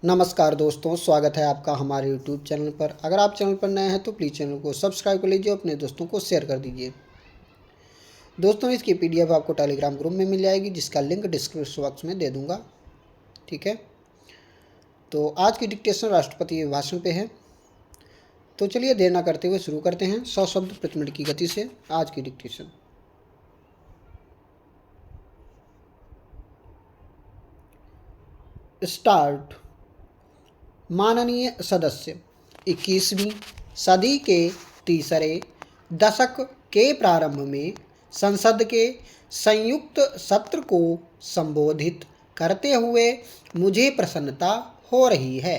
नमस्कार दोस्तों, स्वागत है आपका हमारे YouTube चैनल पर। अगर आप चैनल पर नए हैं तो प्लीज़ चैनल को सब्सक्राइब कर लीजिए, अपने दोस्तों को शेयर कर दीजिए। दोस्तों, इसकी PDF आपको टेलीग्राम ग्रुप में मिल जाएगी, जिसका लिंक डिस्क्रिप्शन बॉक्स में दे दूंगा। ठीक है, तो आज की डिक्टेशन राष्ट्रपति अभिभाषण पे है। तो चलिए देर ना करते हुए शुरू करते हैं 100 शब्द प्रति मिनट की गति से आज की डिक्टेशन। स्टार्ट। माननीय सदस्य, 21वीं सदी के तीसरे दशक के प्रारंभ में संसद के संयुक्त सत्र को संबोधित करते हुए मुझे प्रसन्नता हो रही है।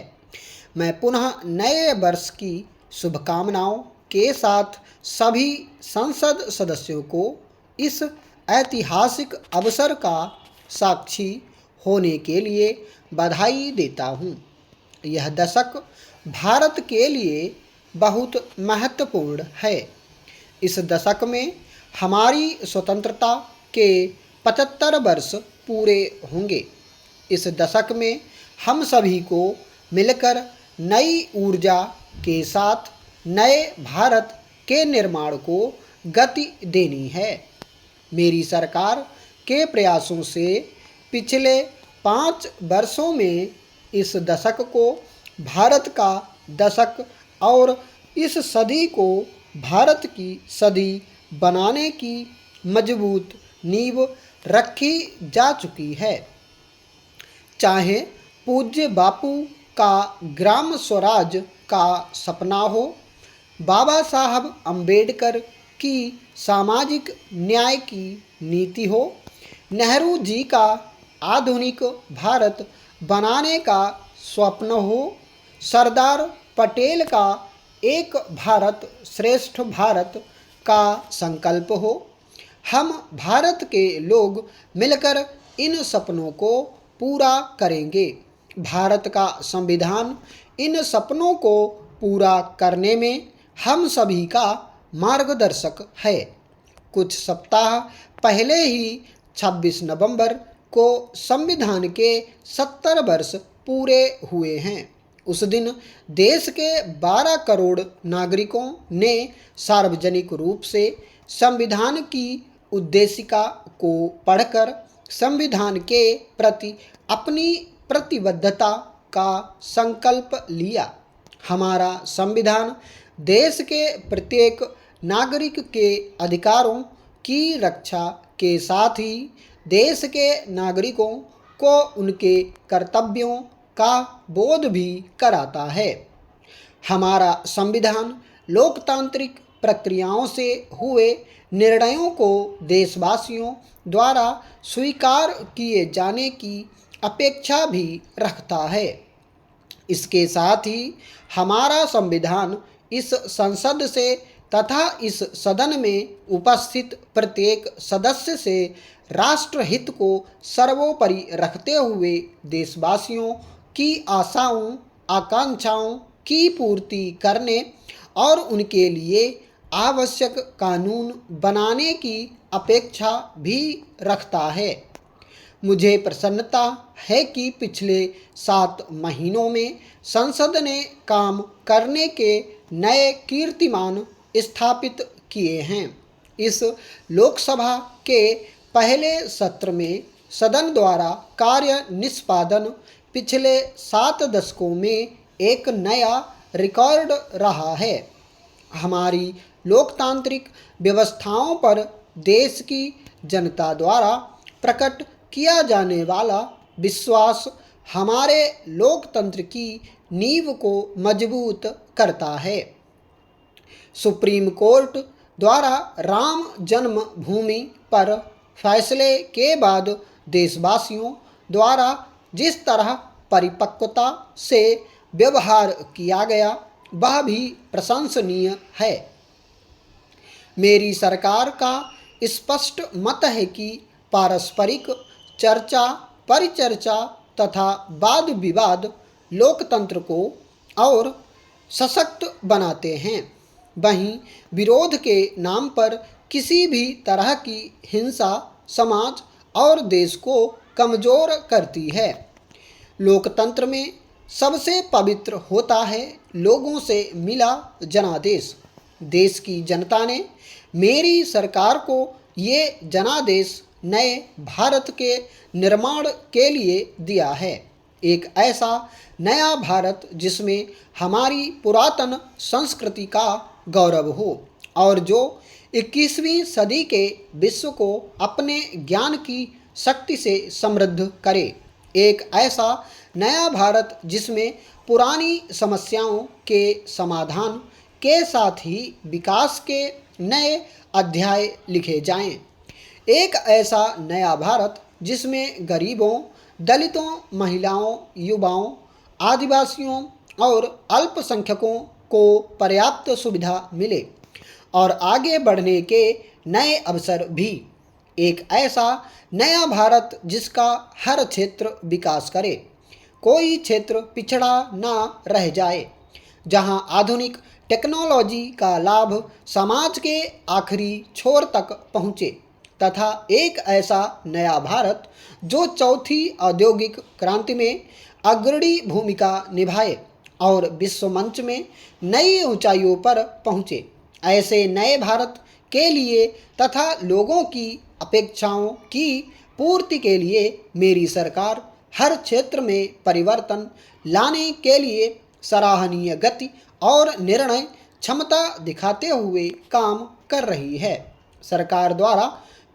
मैं पुनः नए वर्ष की शुभकामनाओं के साथ सभी संसद सदस्यों को इस ऐतिहासिक अवसर का साक्षी होने के लिए बधाई देता हूँ। यह दशक भारत के लिए बहुत महत्वपूर्ण है। इस दशक में हमारी स्वतंत्रता के 75 वर्ष पूरे होंगे। इस दशक में हम सभी को मिलकर नई ऊर्जा के साथ नए भारत के निर्माण को गति देनी है। मेरी सरकार के प्रयासों से पिछले 5 वर्षों में इस दशक को भारत का दशक और इस सदी को भारत की सदी बनाने की मजबूत नींव रखी जा चुकी है। चाहे पूज्य बापू का ग्राम स्वराज का सपना हो, बाबा साहब अम्बेडकर की सामाजिक न्याय की नीति हो, नेहरू जी का आधुनिक भारत बनाने का स्वप्न हो, सरदार पटेल का एक भारत श्रेष्ठ भारत का संकल्प हो, हम भारत के लोग मिलकर इन सपनों को पूरा करेंगे। भारत का संविधान इन सपनों को पूरा करने में हम सभी का मार्गदर्शक है। कुछ सप्ताह पहले ही 26 नवंबर को संविधान के 70 वर्ष पूरे हुए हैं। उस दिन देश के 12 करोड़ नागरिकों ने सार्वजनिक रूप से संविधान की उद्देशिका को पढ़कर संविधान के प्रति अपनी प्रतिबद्धता का संकल्प लिया। हमारा संविधान देश के प्रत्येक नागरिक के अधिकारों की रक्षा के साथ ही देश के नागरिकों को उनके कर्तव्यों का बोध भी कराता है। हमारा संविधान लोकतांत्रिक प्रक्रियाओं से हुए निर्णयों को देशवासियों द्वारा स्वीकार किए जाने की अपेक्षा भी रखता है। इसके साथ ही हमारा संविधान इस संसद से तथा इस सदन में उपस्थित प्रत्येक सदस्य से राष्ट्रहित को सर्वोपरि रखते हुए देशवासियों की आशाओं आकांक्षाओं की पूर्ति करने और उनके लिए आवश्यक कानून बनाने की अपेक्षा भी रखता है। मुझे प्रसन्नता है कि पिछले 7 महीनों में संसद ने काम करने के नए कीर्तिमान स्थापित किए हैं। इस लोकसभा के पहले सत्र में सदन द्वारा कार्य निष्पादन पिछले 7 दशकों में एक नया रिकॉर्ड रहा है। हमारी लोकतांत्रिक व्यवस्थाओं पर देश की जनता द्वारा प्रकट किया जाने वाला विश्वास हमारे लोकतंत्र की नींव को मजबूत करता है। सुप्रीम कोर्ट द्वारा राम जन्मभूमि पर फैसले के बाद देशवासियों द्वारा जिस तरह परिपक्वता से व्यवहार किया गया वह भी प्रशंसनीय है। मेरी सरकार का स्पष्ट मत है कि पारस्परिक चर्चा परिचर्चा तथा वाद विवाद लोकतंत्र को और सशक्त बनाते हैं। वहीं विरोध के नाम पर किसी भी तरह की हिंसा समाज और देश को कमज़ोर करती है। लोकतंत्र में सबसे पवित्र होता है लोगों से मिला जनादेश। देश की जनता ने मेरी सरकार को ये जनादेश नए भारत के निर्माण के लिए दिया है। एक ऐसा नया भारत जिसमें हमारी पुरातन संस्कृति का गौरव हो और जो 21वीं सदी के विश्व को अपने ज्ञान की शक्ति से समृद्ध करे। एक ऐसा नया भारत जिसमें पुरानी समस्याओं के समाधान के साथ ही विकास के नए अध्याय लिखे जाएं। एक ऐसा नया भारत जिसमें गरीबों, दलितों, महिलाओं, युवाओं, आदिवासियों और अल्पसंख्यकों को पर्याप्त सुविधा मिले और आगे बढ़ने के नए अवसर भी। एक ऐसा नया भारत जिसका हर क्षेत्र विकास करे, कोई क्षेत्र पिछड़ा ना रह जाए, जहां आधुनिक टेक्नोलॉजी का लाभ समाज के आखिरी छोर तक पहुँचे, तथा एक ऐसा नया भारत जो चौथी औद्योगिक क्रांति में अग्रणी भूमिका निभाए और विश्व मंच में नई ऊंचाइयों पर पहुँचे। ऐसे नए भारत के लिए तथा लोगों की अपेक्षाओं की पूर्ति के लिए मेरी सरकार हर क्षेत्र में परिवर्तन लाने के लिए सराहनीय गति और निर्णय क्षमता दिखाते हुए काम कर रही है। सरकार द्वारा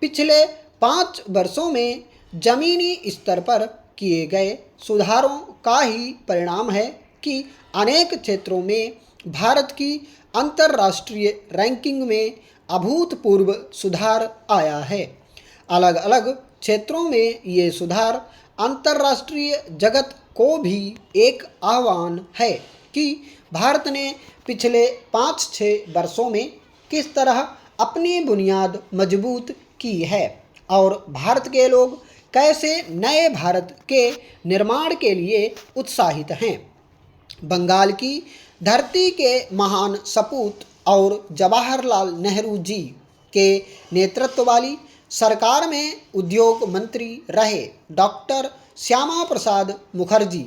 पिछले 5 वर्षों में जमीनी स्तर पर किए गए सुधारों का ही परिणाम है कि अनेक क्षेत्रों में भारत की अंतर्राष्ट्रीय रैंकिंग में अभूतपूर्व सुधार आया है। अलग अलग क्षेत्रों में ये सुधार अंतर्राष्ट्रीय जगत को भी एक आह्वान है कि भारत ने पिछले 5-6 वर्षों में किस तरह अपनी बुनियाद मजबूत की है और भारत के लोग कैसे नए भारत के निर्माण के लिए उत्साहित हैं। बंगाल की धरती के महान सपूत और जवाहरलाल नेहरू जी के नेतृत्व वाली सरकार में उद्योग मंत्री रहे डॉक्टर श्यामा प्रसाद मुखर्जी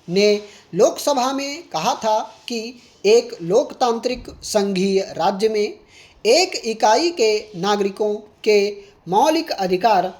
ने लोकसभा में कहा था कि एक लोकतांत्रिक संघीय राज्य में एक इकाई के नागरिकों के मौलिक अधिकार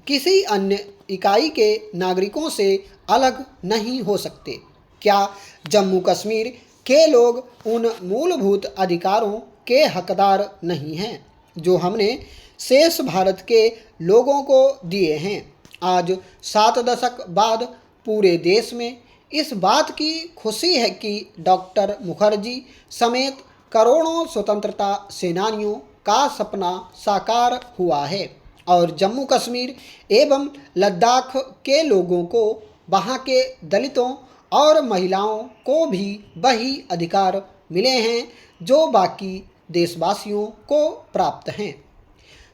किसी अन्य इकाई के नागरिकों से अलग नहीं हो सकते। क्या जम्मू कश्मीर के लोग उन मूलभूत अधिकारों के हकदार नहीं हैं जो हमने शेष भारत के लोगों को दिए हैं? आज 7 दशक बाद पूरे देश में इस बात की खुशी है कि डॉक्टर मुखर्जी समेत करोड़ों स्वतंत्रता सेनानियों का सपना साकार हुआ है और जम्मू कश्मीर एवं लद्दाख के लोगों को, वहाँ के दलितों और महिलाओं को भी वही अधिकार मिले हैं जो बाकी देशवासियों को प्राप्त हैं।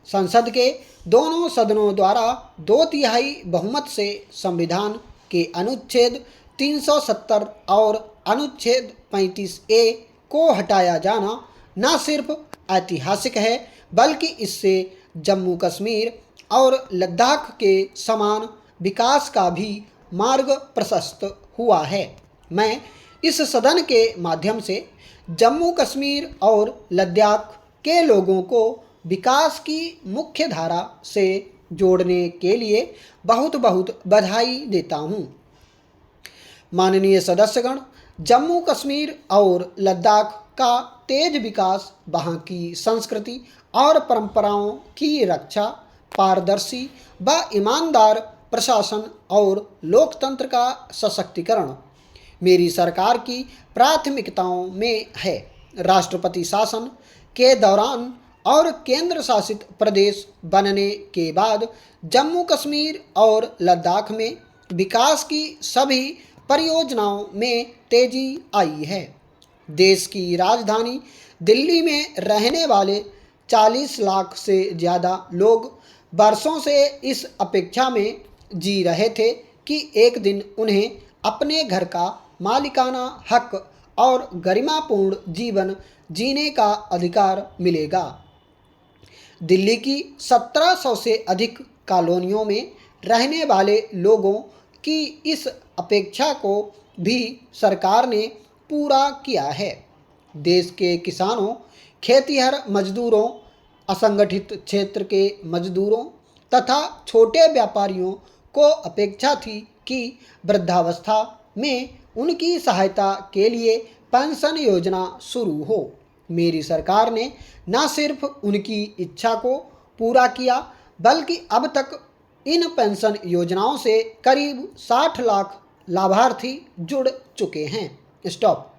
संसद के दोनों सदनों द्वारा 2/3 बहुमत से संविधान के अनुच्छेद 370 और अनुच्छेद 35A को हटाया जाना न सिर्फ ऐतिहासिक है बल्कि इससे जम्मू कश्मीर और लद्दाख के समान विकास का भी मार्ग प्रशस्त हुआ है। मैं इस सदन के माध्यम से जम्मू कश्मीर और लद्दाख के लोगों को विकास की मुख्य धारा से जोड़ने के लिए बहुत बहुत बधाई देता हूँ। माननीय सदस्यगण, जम्मू कश्मीर और लद्दाख का तेज विकास वहाँ की संस्कृति और परंपराओं की रक्षा, पारदर्शी व ईमानदार प्रशासन और लोकतंत्र का सशक्तिकरण मेरी सरकार की प्राथमिकताओं में है। राष्ट्रपति शासन के दौरान और केंद्र शासित प्रदेश बनने के बाद जम्मू कश्मीर और लद्दाख में विकास की सभी परियोजनाओं में तेजी आई है। देश की राजधानी दिल्ली में रहने वाले 40 लाख से ज़्यादा लोग बरसों से इस अपेक्षा में जी रहे थे कि एक दिन उन्हें अपने घर का मालिकाना हक और गरिमापूर्ण जीवन जीने का अधिकार मिलेगा। दिल्ली की 1700 से अधिक कॉलोनियों में रहने वाले लोगों कि इस अपेक्षा को भी सरकार ने पूरा किया है। देश के किसानों, खेतीहर मजदूरों, असंगठित क्षेत्र के मजदूरों तथा छोटे व्यापारियों को अपेक्षा थी कि वृद्धावस्था में उनकी सहायता के लिए पेंशन योजना शुरू हो। मेरी सरकार ने न सिर्फ उनकी इच्छा को पूरा किया, बल्कि अब तक इन पेंशन योजनाओं से करीब 60 लाख लाभार्थी जुड़ चुके हैं। स्टॉप।